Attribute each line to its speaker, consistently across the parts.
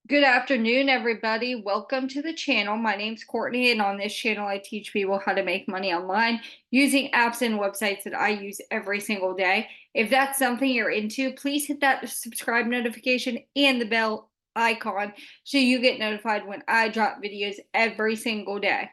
Speaker 1: Good afternoon, everybody. Welcome to the channel. My name's Courtney, and on this channel, I teach people how to make money online using apps and websites that I use every single day. If that's something you're into, please hit that subscribe notification and the bell icon so you get notified when I drop videos every single day.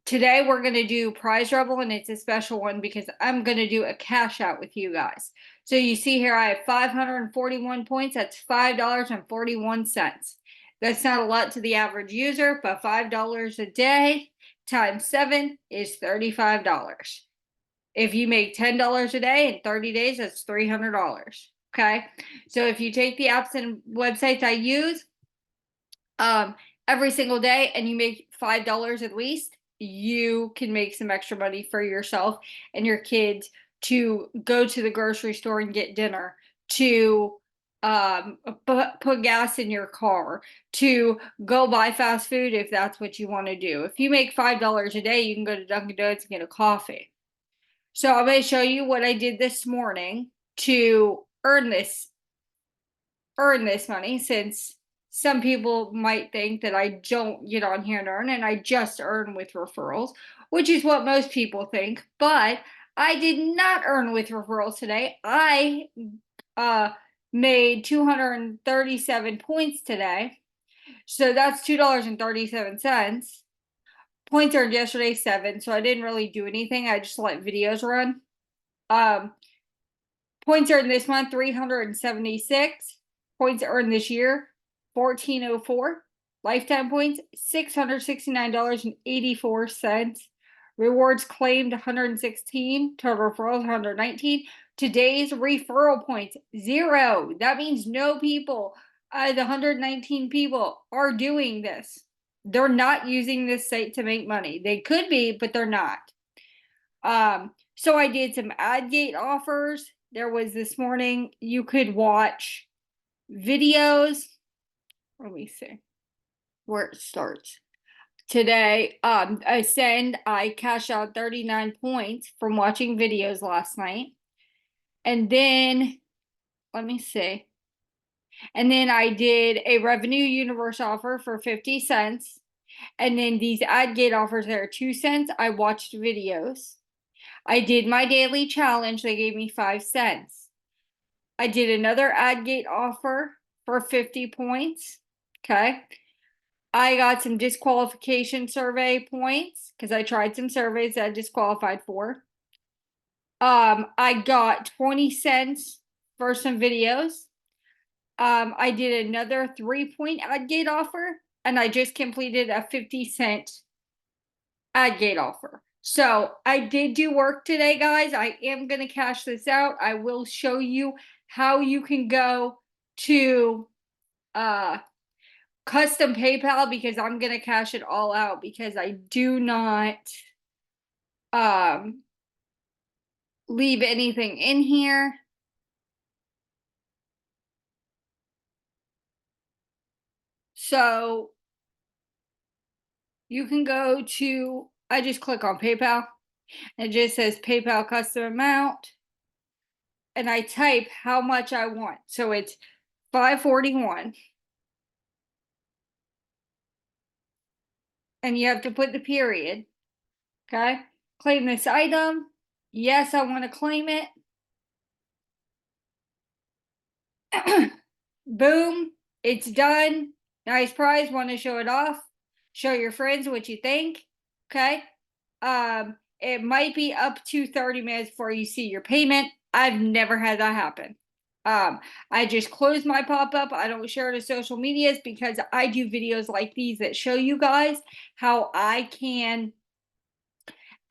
Speaker 1: Today we're going to do Prizerebel, and it's a special one because I'm going to do a cash out with you guys. So you see here I have 541 points. That's $5.41. That's not a lot to the average user, but $5 a day times 7 is $35. If you make $10 a day in 30 days, that's $300. Okay? So if you take the apps and websites I use every single day and you make $5 at least, you can make some extra money for yourself and your kids to go to the grocery store and get dinner, to put gas in your car, to go buy fast food if that's what you want to do. If you make $5 a day, you can go to Dunkin' Donuts and get a coffee. So I'm going to show you what I did this morning to earn this money, since some people might think that I don't get on here and earn, and I just earn with referrals, which is what most people think. But I did not earn with referrals today. I made 237 points today. So that's $2.37. Points earned yesterday, 7. So I didn't really do anything. I just let videos run. Points earned this month, 376. Points earned this year, 1404. Lifetime points, $669.84. Rewards claimed, 116. Total referrals, 119. Today's referral points, 0. That means no people, the 119 people, are doing this. They're not using this site to make money. They could be, but they're not. So I did some ad gate offers. There was this morning, you could watch videos. Let me see where it starts. Today, I cashed out 39 points from watching videos last night. And then, let me see. And then I did a revenue universe offer for 50 cents. And then these ad gate offers that are 2 cents, I watched videos. I did my daily challenge. They gave me 5 cents. I did another ad gate offer for 50 points. Okay. I got some disqualification survey points because I tried some surveys that I disqualified for. I got 20 cents for some videos. I did another 3-point ad gate offer, and I just completed a 50-cent ad gate offer. So I did do work today, guys. I am going to cash this out. I will show you how you can go to custom PayPal, because I'm going to cash it all out because I do not leave anything in here. So you can go to, I just click on PayPal. It just says PayPal custom amount. And I type how much I want. So it's 541. And you have to put the period. Okay. Claim this item. Yes, I want to claim it. Boom. It's done. Nice prize. Want to show it off? Show your friends what you think. Okay. It might be up to 30 minutes before you see your payment. I've never had that happen. I just close my pop-up. I don't share it to social medias because I do videos like these that show you guys how I can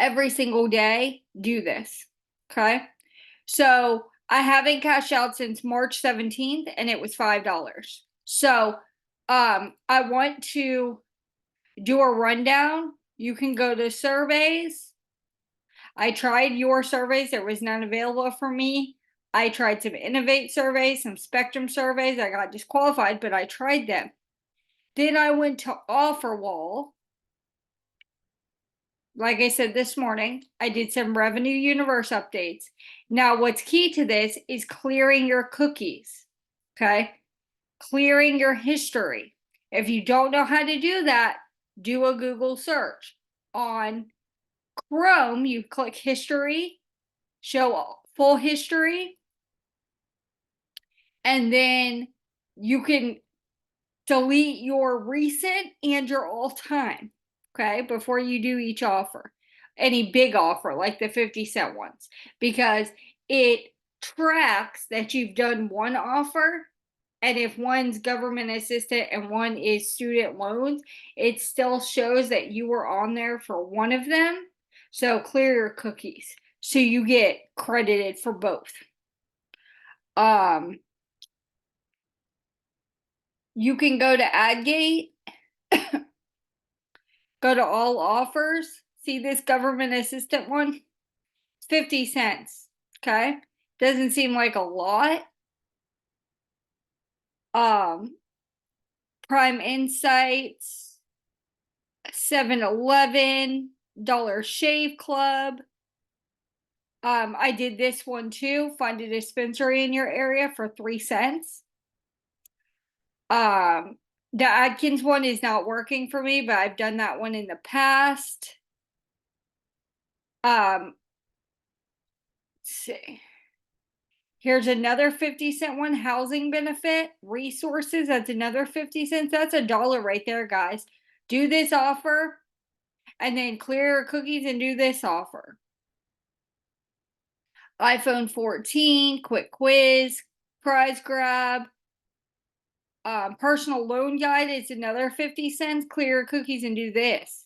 Speaker 1: every single day do this. Okay. So I haven't cashed out since March 17th, and it was $5. So I want to do a rundown. You can go to surveys. I tried your surveys. There was none available for me. I tried some Innovate surveys, some Spectrum surveys. I got disqualified, but I tried them. Then I went to Offer Wall. Like I said this morning, I did some Revenue Universe updates. Now, what's key to this is clearing your cookies. Okay. clearing your history. If you don't know how to do that, do a Google search. On Chrome, you click history, show full history, and then you can delete your recent and your all-time, okay, before you do each offer, any big offer like the 50-cent ones, because it tracks that you've done one offer, and if one's government assistant and one is student loans, it still shows that you were on there for one of them. So clear your cookies so you get credited for both. You can go to AdGate, go to all offers. See this government assistant one? 50 cents. Okay. Doesn't seem like a lot. Prime Insights, 7-Eleven, Dollar Shave Club. I did this one too. Find a dispensary in your area for 3 cents. The Atkins one is not working for me, but I've done that one in the past. Let's see. Here's another 50-cent one, housing benefit, resources. That's another 50 cents. That's $1 right there, guys. Do this offer and then clear your cookies and do this offer. iPhone 14, quick quiz, prize grab. Personal loan guide is another 50 cents. Clear your cookies and do this.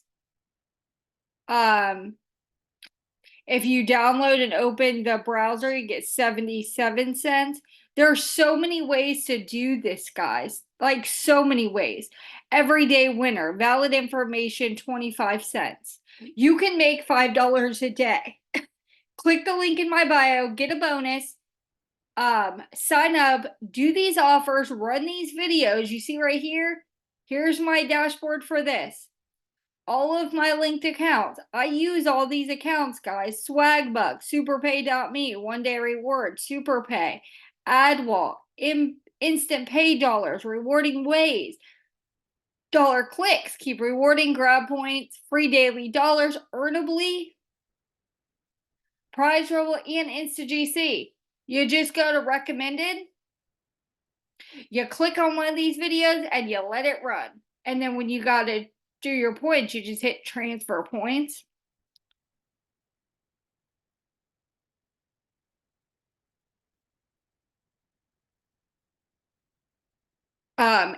Speaker 1: If you download and open the browser, you get 77 cents. There are so many ways to do this, guys. Like so many ways. Everyday winner, valid information, 25 cents. You can make $5 a day. Click the link in my bio, get a bonus. Sign up, do these offers, run these videos. You see right here? Here's my dashboard for this. All of my linked accounts. I use all these accounts, guys. Swagbucks, superpay.me, one day reward, superpay, AdWalk, instant pay dollars, rewarding ways, dollar clicks, keep rewarding, grab points, free daily dollars, earnably, Prizerebel, and InstaGC. You just go to recommended, you click on one of these videos, and you let it run. And then when you got to do your points, you just hit transfer points.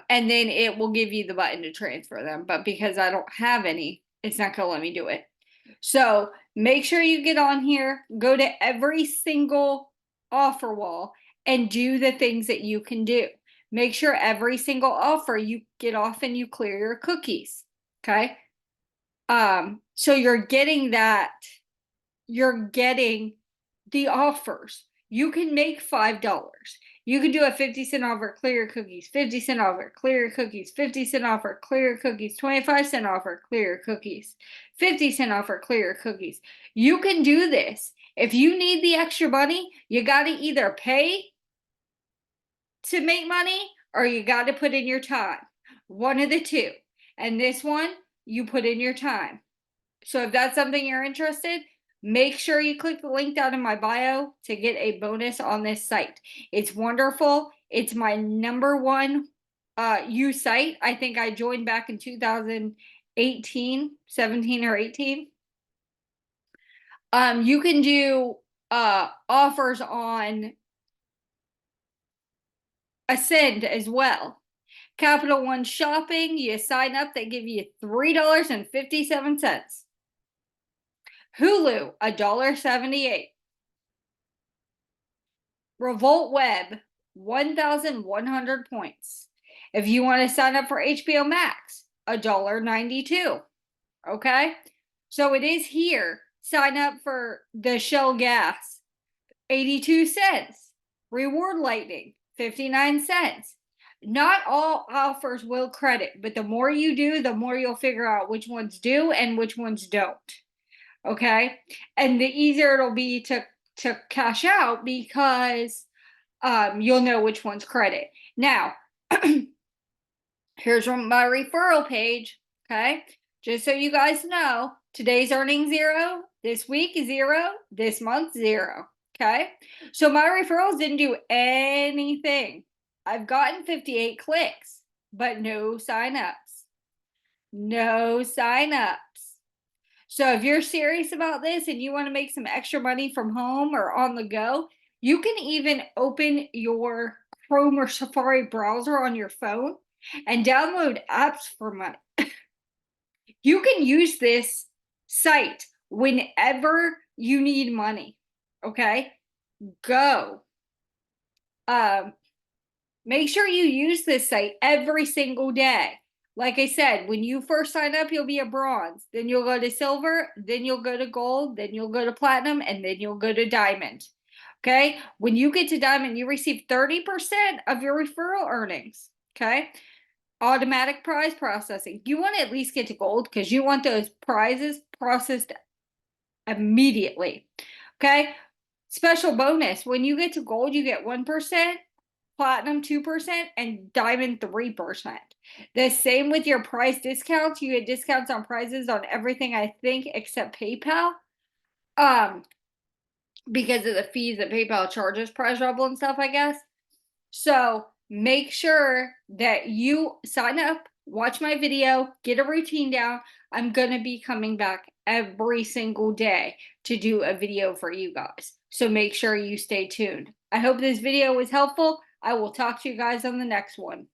Speaker 1: And then it will give you the button to transfer them. But because I don't have any, it's not going to let me do it. So make sure you get on here, go to every single offer wall and do the things that you can do. Make sure every single offer you get off and you clear your cookies. Okay. So you're getting the offers. You can make $5. You can do a 50-cent offer, clear your cookies, 50-cent offer, clear your cookies, 50-cent offer, clear your cookies, 25-cent offer, clear your cookies, 50-cent offer, clear your cookies. You can do this. If you need the extra money, you got to either pay to make money or you got to put in your time. One of the two. And this one, you put in your time. So if that's something you're interested, make sure you click the link down in my bio to get a bonus on this site. It's wonderful. It's my number one used site. I think I joined back in 2018, 17 or 18. You can do offers on Ascend as well. Capital One Shopping, you sign up, they give you $3.57. Hulu, $1.78. Revolt Web, 1,100 points. If you want to sign up for HBO Max, $1.92. Okay? So it is here. Sign up for the Shell Gas, 82 cents. Reward Lightning, 59 cents. Not all offers will credit, but the more you do, the more you'll figure out which ones do and which ones don't. Okay? And the easier it'll be to cash out because you'll know which one's credit. Now, Here's my referral page. Okay. Just so you guys know, today's earning 0, this week 0, this month 0. Okay. So my referrals didn't do anything. I've gotten 58 clicks, but no signups. No signups. So if you're serious about this and you want to make some extra money from home or on the go, you can even open your Chrome or Safari browser on your phone and download apps for money. You can use this site whenever you need money. Okay? Go. Make sure you use this site every single day. Like I said, when you first sign up, you'll be a bronze. Then you'll go to silver. Then you'll go to gold. Then you'll go to platinum. And then you'll go to diamond. Okay. When you get to diamond, you receive 30% of your referral earnings. Okay. Automatic prize processing. You want to at least get to gold because you want those prizes processed immediately. Okay. Special bonus. When you get to gold, you get 1%. Platinum 2%, and diamond 3%. The same with your price discounts. You get discounts on prizes on everything, I think, except PayPal. Because of the fees that PayPal charges Prizerebel and stuff, I guess. So make sure that you sign up, watch my video, get a routine down. I'm going to be coming back every single day to do a video for you guys. So make sure you stay tuned. I hope this video was helpful. I will talk to you guys on the next one.